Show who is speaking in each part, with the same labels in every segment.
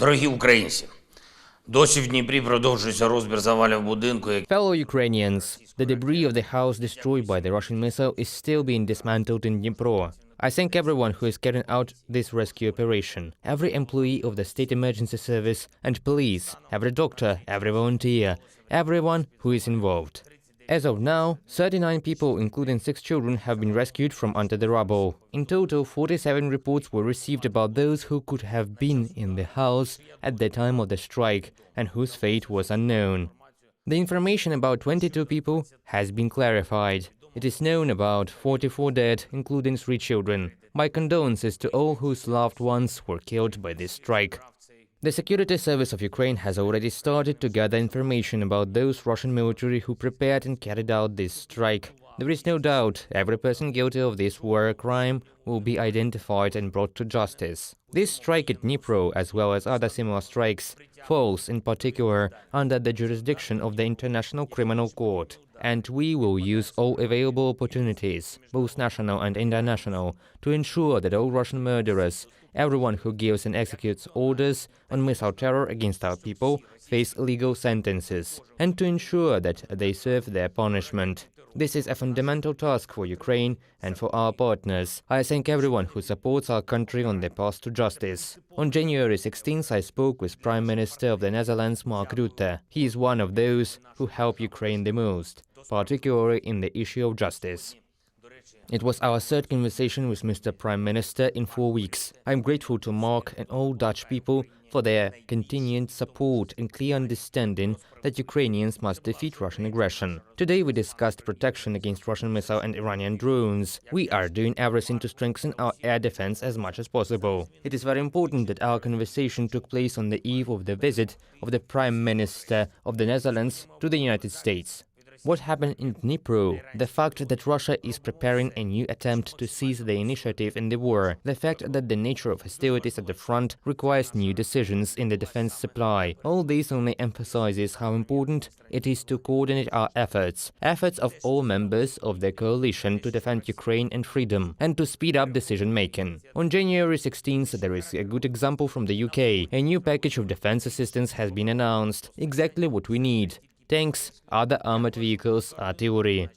Speaker 1: Дорогі українці, досі в Дніпрі продовжується розбір завалів будинку.
Speaker 2: Fellow Ukrainians, the debris of the house destroyed by the Russian missile is still being dismantled in Dnipro. I thank everyone who is carrying out this rescue operation, every employee of the State Emergency Service and police, every doctor, every volunteer, everyone who is involved. As of now, 39 people, including 6 children, have been rescued from under the rubble. In total, 47 reports were received about those who could have been in the house at the time of the strike and whose fate was unknown. The information about 22 people has been clarified. It is known about 44 dead, including 3 children. My condolences to all whose loved ones were killed by this strike. The Security Service of Ukraine has already started to gather information about those Russian military who prepared and carried out this strike. There is no doubt every person guilty of this war crime will be identified and brought to justice. This strike at Dnipro, as well as other similar strikes, falls in particular under the jurisdiction of the International Criminal Court. And we will use all available opportunities, both national and international, to ensure that all Russian murderers, everyone who gives and executes orders on missile terror against our people, face legal sentences, and to ensure that they serve their punishment. This is a fundamental task for Ukraine and for our partners. I thank everyone who supports our country on the path to justice. On January 16th, I spoke with Prime Minister of the Netherlands, Mark Rutte. He is one of those who help Ukraine the most, particularly in the issue of justice. It was our third conversation with Mr. Prime Minister in 4 weeks. I am grateful to Mark and all Dutch people for their continued support and clear understanding that Ukrainians must defeat Russian aggression. Today we discussed protection against Russian missile and Iranian drones. We are doing everything to strengthen our air defense as much as possible. It is very important that our conversation took place on the eve of the visit of the Prime Minister of the Netherlands to the United States. What happened in Dnipro, the fact that Russia is preparing a new attempt to seize the initiative in the war, the fact that the nature of hostilities at the front requires new decisions in the defense supply, all this only emphasizes how important it is to coordinate our efforts of all members of the coalition to defend Ukraine and freedom, and to speed up decision-making. On January 16th, there is a good example from the UK. A new package of defense assistance has been announced, exactly what we need. Tanks, other armored vehicles, artillery.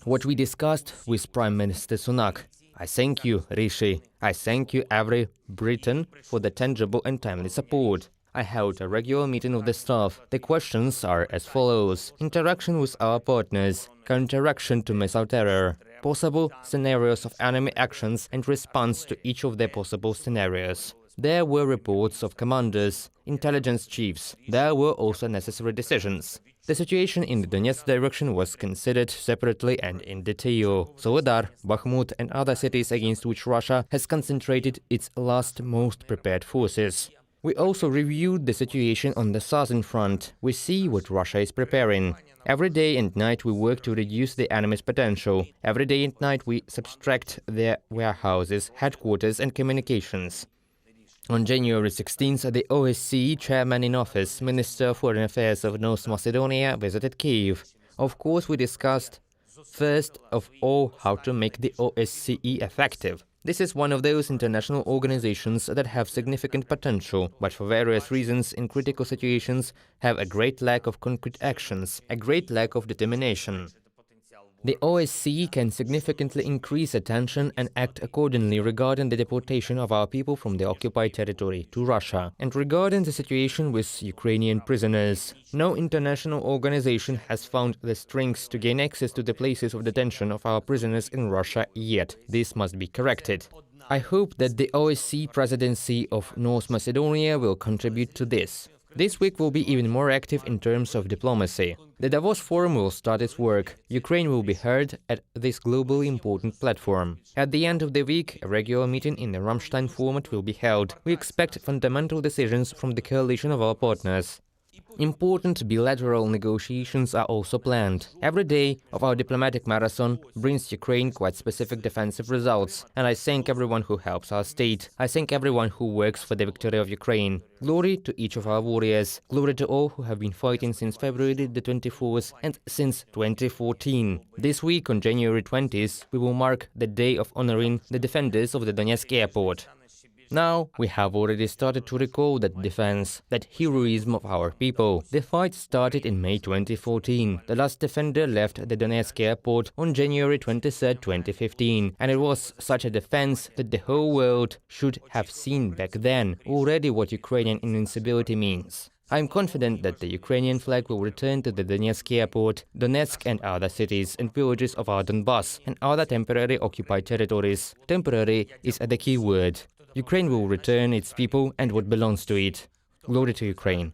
Speaker 2: What we discussed with Prime Minister Sunak. I thank you, Rishi. I thank you, every Briton, for the tangible and timely support. I held a regular meeting of the staff. The questions are as follows. Interaction with our partners, counteraction to missile terror, possible scenarios of enemy actions and response to each of the possible scenarios. There were reports of commanders, intelligence chiefs. There were also necessary decisions. The situation in the Donetsk direction was considered separately and in detail. Soledar, Bakhmut and other cities against which Russia has concentrated its last most prepared forces. We also reviewed the situation on the southern front. We see what Russia is preparing. Every day and night we work to reduce the enemy's potential. Every day and night we subtract their warehouses, headquarters and communications. On January 16th, the OSCE chairman in office, Minister of Foreign Affairs of North Macedonia, visited Kyiv. Of course, we discussed, first of all, how to make the OSCE effective. This is one of those international organizations that have significant potential, but for various reasons in critical situations have a great lack of concrete actions, a great lack of determination. The OSCE can significantly increase attention and act accordingly regarding the deportation of our people from the occupied territory to Russia, and regarding the situation with Ukrainian prisoners. No international organization has found the strength to gain access to the places of detention of our prisoners in Russia yet. This must be corrected. I hope that the OSCE presidency of North Macedonia will contribute to this. This week will be even more active in terms of diplomacy. The Davos Forum will start its work. Ukraine will be heard at this globally important platform. At the end of the week, a regular meeting in the Rammstein format will be held. We expect fundamental decisions from the coalition of our partners. Important bilateral negotiations are also planned. Every day of our diplomatic marathon brings Ukraine quite specific defensive results, and I thank everyone who helps our state. I thank everyone who works for the victory of Ukraine. Glory to each of our warriors. Glory to all who have been fighting since February the 24th and since 2014. This week, on January 20th, we will mark the day of honoring the defenders of the Donetsk airport. Now, we have already started to recall that defense, that heroism of our people. The fight started in May 2014. The last defender left the Donetsk airport on January 23, 2015, and it was such a defense that the whole world should have seen back then already what Ukrainian invincibility means. I am confident that the Ukrainian flag will return to the Donetsk airport, Donetsk and other cities and villages of our Donbass and other temporary occupied territories. Temporary is the key word. Ukraine will return its people and what belongs to it. Glory to Ukraine.